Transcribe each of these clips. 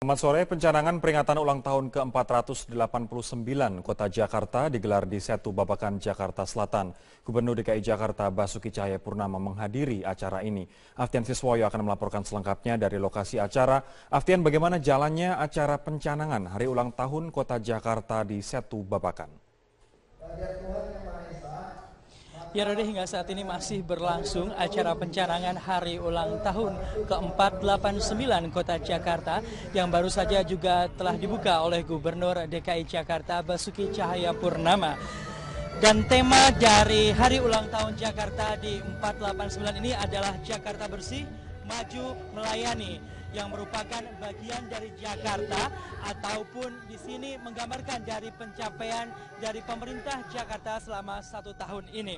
Selamat sore, pencanangan peringatan ulang tahun ke-489 Kota Jakarta digelar di Setu Babakan, Jakarta Selatan. Gubernur DKI Jakarta Basuki Cahayapurnama menghadiri acara ini. Aftian Siswoyo akan melaporkan selengkapnya dari lokasi acara. Aftian, bagaimana jalannya acara pencanangan hari ulang tahun Kota Jakarta di Setu Babakan? Ya Rode, hingga saat ini masih berlangsung acara pencanangan hari ulang tahun ke-489 Kota Jakarta yang baru saja juga telah dibuka oleh Gubernur DKI Jakarta Basuki Cahayapurnama. Dan tema dari hari ulang tahun Jakarta di 489 ini adalah Jakarta Bersih, Maju Melayani, yang merupakan bagian dari Jakarta ataupun di sini menggambarkan dari pencapaian dari pemerintah Jakarta selama 1 tahun ini.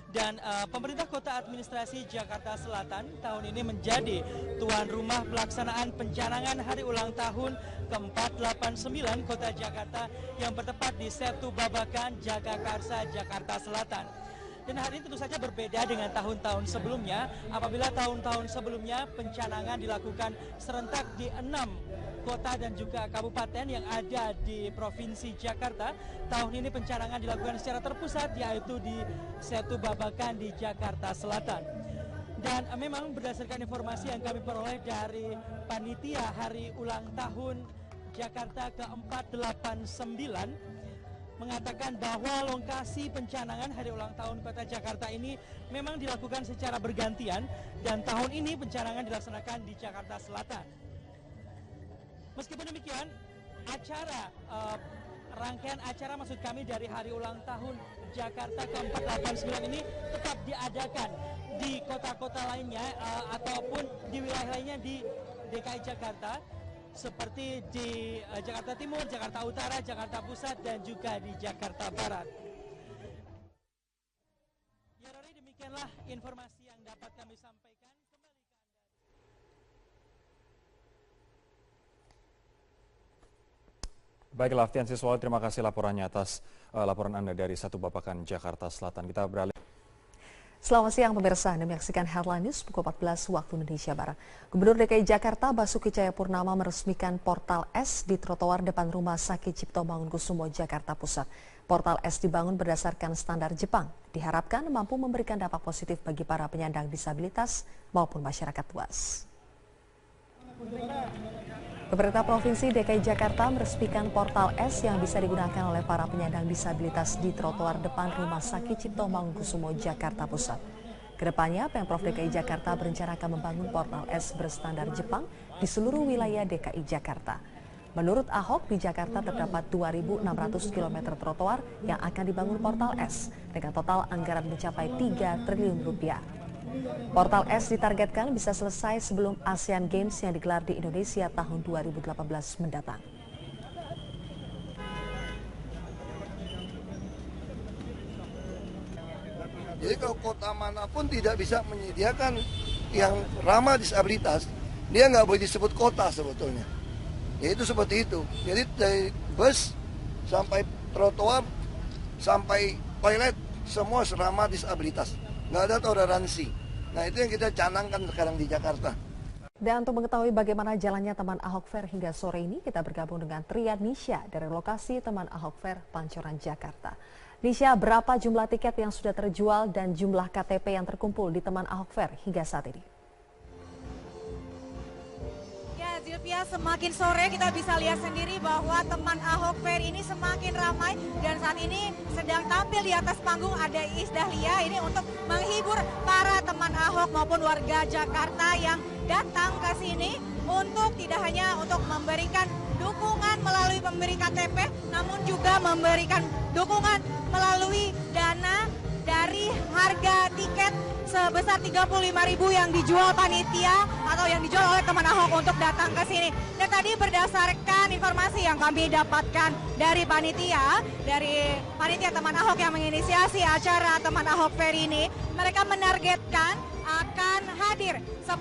Dan pemerintah Kota Administrasi Jakarta Selatan tahun ini menjadi tuan rumah pelaksanaan pencanangan hari ulang tahun ke-489 Kota Jakarta yang bertepat di Setu Babakan, Jagakarsa, Jakarta Selatan. Dan hari ini tentu saja berbeda dengan tahun-tahun sebelumnya. Apabila tahun-tahun sebelumnya pencanangan dilakukan serentak di 6 kota dan juga kabupaten yang ada di Provinsi Jakarta, tahun ini pencanangan dilakukan secara terpusat, yaitu di Setu Babakan di Jakarta Selatan. Dan memang berdasarkan informasi yang kami peroleh dari panitia hari ulang tahun Jakarta ke-489, mengatakan bahwa lokasi pencanangan hari ulang tahun Kota Jakarta ini memang dilakukan secara bergantian, dan tahun ini pencanangan dilaksanakan di Jakarta Selatan. Meskipun demikian, rangkaian acara maksud kami dari hari ulang tahun Jakarta ke-489 ini tetap diadakan di kota-kota lainnya ataupun di wilayah lainnya di DKI Jakarta, seperti di Jakarta Timur, Jakarta Utara, Jakarta Pusat, dan juga di Jakarta Barat. Ya Rory, demikianlah informasi yang dapat kami sampaikan. Kembali ke Anda. Baiklah, Aftian Siswoyo, terima kasih laporannya atas laporan Anda dari Setu Babakan, Jakarta Selatan. Kita beralih. Selamat siang pemirsa, Anda menyaksikan Headline News pukul 14 waktu Indonesia Barat. Gubernur DKI Jakarta Basuki Cahayapurnama meresmikan portal S di trotoar depan Rumah Sakit Cipto Mangunkusumo, Jakarta Pusat. Portal S dibangun berdasarkan standar Jepang. Diharapkan mampu memberikan dampak positif bagi para penyandang disabilitas maupun masyarakat luas. Pemerintah Provinsi DKI Jakarta meresmikan portal S yang bisa digunakan oleh para penyandang disabilitas di trotoar depan Rumah Sakit Cipto Mangunkusumo, Jakarta Pusat. Kedepannya, Pemprov DKI Jakarta berencana akan membangun portal S berstandar Jepang di seluruh wilayah DKI Jakarta. Menurut Ahok, di Jakarta terdapat 2.600 km trotoar yang akan dibangun portal S dengan total anggaran mencapai 3 triliun rupiah. Portal S ditargetkan bisa selesai sebelum Asian Games yang digelar di Indonesia tahun 2018 mendatang. Jadi kalau kota manapun tidak bisa menyediakan yang ramah disabilitas, dia nggak boleh disebut kota sebetulnya. Ya itu seperti itu. Jadi dari bus sampai trotoar sampai toilet semua ramah disabilitas. Nggak ada toleransi. Nah itu yang kita canangkan sekarang di Jakarta. Dan untuk mengetahui bagaimana jalannya Teman Ahok Fair hingga sore ini, kita bergabung dengan Triad Nisha dari lokasi Teman Ahok Fair Pancoran, Jakarta. Nisha, berapa jumlah tiket yang sudah terjual dan jumlah KTP yang terkumpul di Teman Ahok Fair hingga saat ini? Ya Zilvia, semakin sore kita bisa lihat sendiri bahwa Teman Ahok Fair ini semakin ramai, dan saat ini sedang tampil di atas panggung ada Iis Dahlia ini untuk menghibur para teman Ahok maupun warga Jakarta yang datang ke sini untuk tidak hanya untuk memberikan dukungan melalui pemberi KTP, namun juga memberikan dukungan melalui dana dari harga tiket sebesar 35.000 yang dijual panitia atau yang dijual oleh teman Ahok untuk datang ke sini. Dan tadi berdasarkan informasi yang kami dapatkan dari panitia teman Ahok yang menginisiasi acara Teman Ahok Fair ini, mereka menargetkan akan hadir 10.000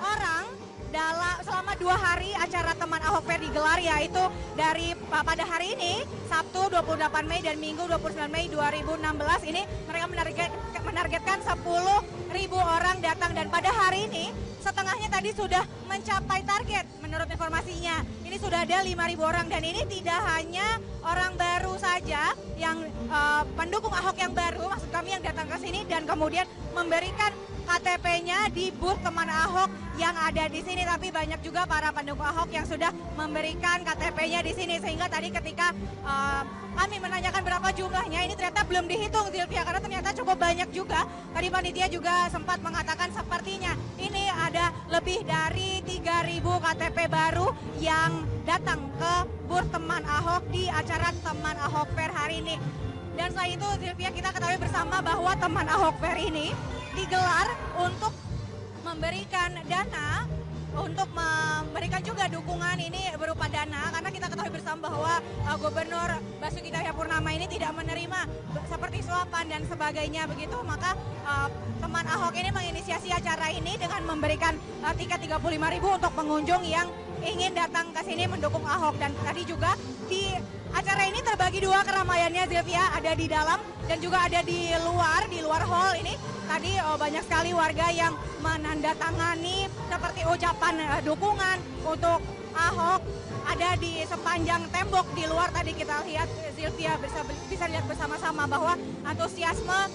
orang selama 2 hari acara Teman Ahok Fair digelar, yaitu dari pada hari ini Sabtu 28 Mei dan Minggu 29 Mei 2016 ini mereka menargetkan 10.000 orang datang, dan pada hari ini setengahnya tadi sudah mencapai target informasinya. Ini sudah ada 5.000 orang dan ini tidak hanya orang baru saja yang pendukung Ahok yang baru, maksud kami yang datang ke sini dan kemudian memberikan KTP-nya di booth teman Ahok yang ada di sini, tapi banyak juga para pendukung Ahok yang sudah memberikan KTP-nya di sini, sehingga tadi ketika kami menanyakan berapa jumlahnya, ini ternyata belum dihitung Zilvia, karena ternyata cukup banyak juga. Tadi panitia juga sempat mengatakan sepertinya ini ada lebih dari 3.000 KTP baru yang datang ke booth teman Ahok di acara Teman Ahok Fair hari ini. Dan selain itu Zilvia, kita ketahui bersama bahwa Teman Ahok Fair ini digelar untuk memberikan dana, untuk memberikan juga dukungan ini berupa dana, karena kita ketahui bersama bahwa Gubernur Basuki Cahayapurnama ini tidak menerima seperti suapan dan sebagainya begitu, maka Teman Ahok ini menginisiasi acara ini dengan memberikan tiket 35.000 untuk pengunjung yang ingin datang ke sini mendukung Ahok. Dan tadi juga di acara ini terbagi dua keramaiannya Zilvia, ada di dalam dan juga ada di luar hall ini. Tadi banyak sekali warga yang menandatangani seperti ucapan dukungan untuk Ahok. Ada di sepanjang tembok di luar, tadi kita lihat Zilvia bisa lihat bersama-sama bahwa antusiasme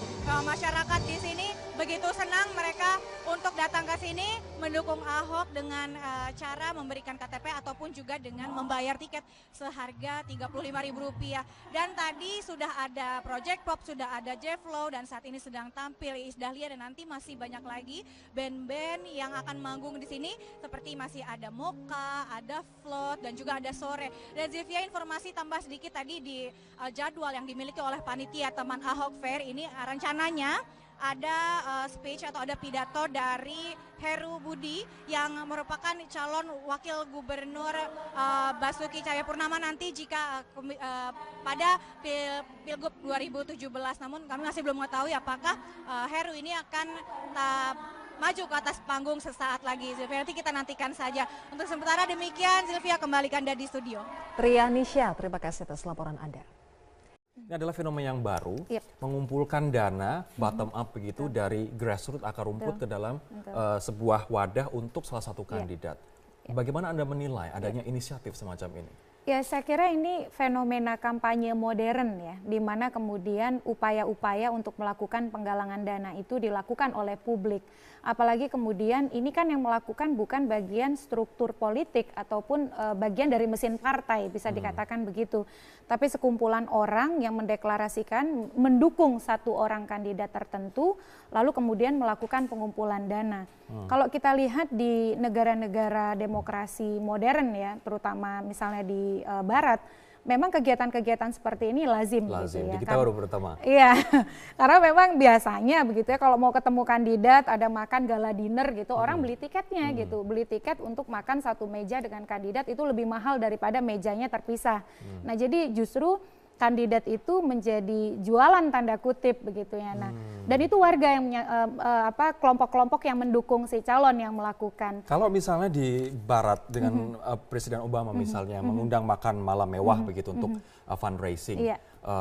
masyarakat di sini begitu senang mereka untuk datang ke sini mendukung Ahok dengan cara memberikan KTP ataupun juga dengan membayar tiket seharga Rp35.000. Dan tadi sudah ada Project Pop, sudah ada J-Flow dan saat ini sedang tampil Iis Dahlia, dan nanti masih banyak lagi band-band yang akan manggung di sini seperti masih ada Mocha, ada Float dan juga ada Sore. Dan Zilvia, informasi tambah sedikit tadi di jadwal yang dimiliki oleh panitia Teman Ahok Fair ini, rencananya ada speech atau ada pidato dari Heru Budi yang merupakan calon wakil gubernur Basuki Cahayapurnama nanti jika pada Pilgub 2017. Namun kami masih belum mengetahui apakah Heru ini akan maju ke atas panggung sesaat lagi. Zilvia, nanti kita nantikan saja. Untuk sementara demikian, Zilvia, kembalikan Anda di studio. Trianisha, terima kasih atas laporan Anda. Ini adalah fenomena yang baru, mengumpulkan dana bottom up begitu dari grassroots akar rumput ke dalam sebuah wadah untuk salah satu kandidat. Bagaimana Anda menilai adanya inisiatif semacam ini? Ya, saya kira ini fenomena kampanye modern ya, di mana kemudian upaya-upaya untuk melakukan penggalangan dana itu dilakukan oleh publik. Apalagi kemudian ini kan yang melakukan bukan bagian struktur politik ataupun bagian dari mesin partai, bisa dikatakan begitu. Tapi sekumpulan orang yang mendeklarasikan mendukung satu orang kandidat tertentu, lalu kemudian melakukan pengumpulan dana. Kalau kita lihat di negara-negara demokrasi modern ya, terutama misalnya di Barat, memang kegiatan-kegiatan seperti ini lazim gitu ya. Di kita baru pertama. Iya, karena memang biasanya begitu ya, kalau mau ketemu kandidat ada makan gala dinner gitu, orang beli tiketnya gitu, beli tiket untuk makan satu meja dengan kandidat itu lebih mahal daripada mejanya terpisah. Nah, jadi justru kandidat itu menjadi jualan tanda kutip begitu ya. Nah, dan itu warga yang kelompok-kelompok yang mendukung si calon yang melakukan. Kalau misalnya di Barat dengan Presiden Obama misalnya mengundang makan malam mewah begitu untuk fundraising.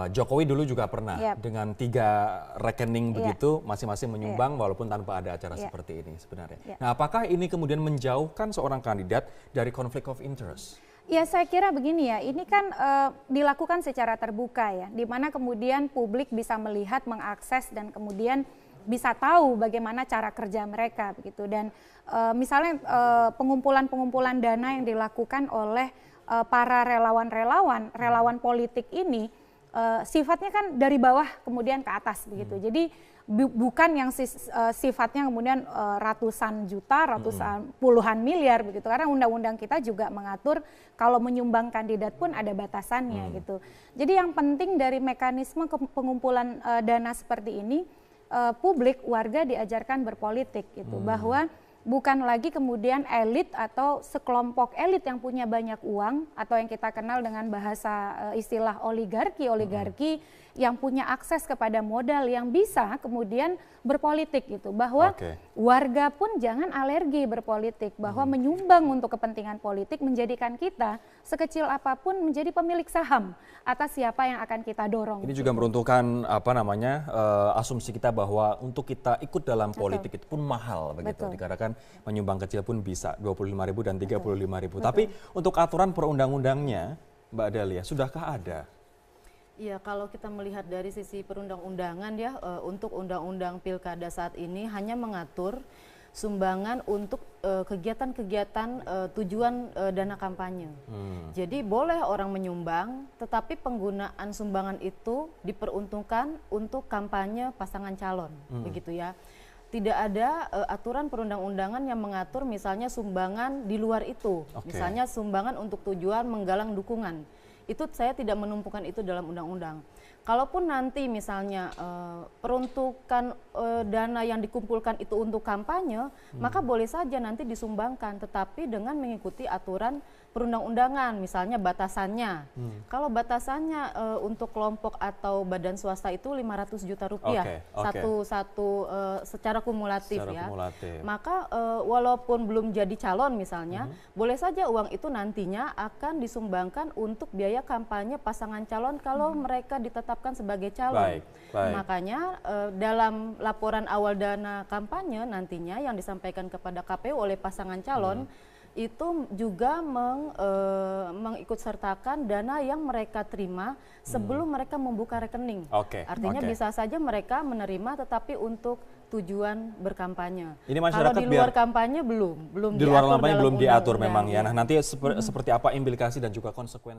Jokowi dulu juga pernah dengan 3 rekening begitu masing-masing menyumbang walaupun tanpa ada acara seperti ini sebenarnya. Nah, apakah ini kemudian menjauhkan seorang kandidat dari konflik of interest? Ya, saya kira begini ya, ini kan dilakukan secara terbuka ya, di mana kemudian publik bisa melihat, mengakses dan kemudian bisa tahu bagaimana cara kerja mereka begitu. Dan misalnya pengumpulan dana yang dilakukan oleh para relawan politik ini sifatnya kan dari bawah kemudian ke atas begitu. Jadi bukan yang sifatnya kemudian ratusan juta, puluhan miliar begitu. Karena undang-undang kita juga mengatur kalau menyumbang kandidat pun ada batasannya gitu. Jadi yang penting dari mekanisme pengumpulan dana seperti ini, publik, warga diajarkan berpolitik gitu, bahwa bukan lagi kemudian elit atau sekelompok elit yang punya banyak uang atau yang kita kenal dengan bahasa istilah oligarki yang punya akses kepada modal yang bisa kemudian berpolitik gitu, bahwa warga pun jangan alergi berpolitik, bahwa menyumbang untuk kepentingan politik menjadikan kita sekecil apapun menjadi pemilik saham atas siapa yang akan kita dorong. Ini juga meruntuhkan asumsi kita bahwa untuk kita ikut dalam politik itu pun mahal begitu. Dikarenakan bahkan menyumbang kecil pun bisa 25.000 dan 35.000. Tapi untuk aturan perundang-undangnya, Mbak Dahlia, sudahkah ada? Iya, kalau kita melihat dari sisi perundang-undangan ya, untuk undang-undang pilkada saat ini hanya mengatur sumbangan untuk kegiatan-kegiatan tujuan dana kampanye. Jadi boleh orang menyumbang, tetapi penggunaan sumbangan itu diperuntukkan untuk kampanye pasangan calon, begitu ya. Tidak ada aturan perundang-undangan yang mengatur misalnya sumbangan di luar itu, misalnya sumbangan untuk tujuan menggalang dukungan. Itu saya tidak menumpukan itu dalam undang-undang. Kalaupun nanti misalnya peruntukan dana yang dikumpulkan itu untuk kampanye, maka boleh saja nanti disumbangkan, tetapi dengan mengikuti aturan perundang-undangan, misalnya batasannya. Kalau batasannya untuk kelompok atau badan swasta itu 500 juta rupiah satu secara kumulatif ya. Maka walaupun belum jadi calon misalnya, boleh saja uang itu nantinya akan disumbangkan untuk biaya kampanye pasangan calon kalau mereka ditetapkan sebagai calon. Makanya dalam laporan awal dana kampanye nantinya yang disampaikan kepada KPU oleh pasangan calon, itu juga mengikutsertakan dana yang mereka terima sebelum mereka membuka rekening. Artinya bisa saja mereka menerima tetapi untuk tujuan berkampanye. Ini masyarakat kalau di luar kampanye belum di luar kampanye belum diatur undang-undang, memang ya. Nah, nanti seperti apa implikasi dan juga konsekuensi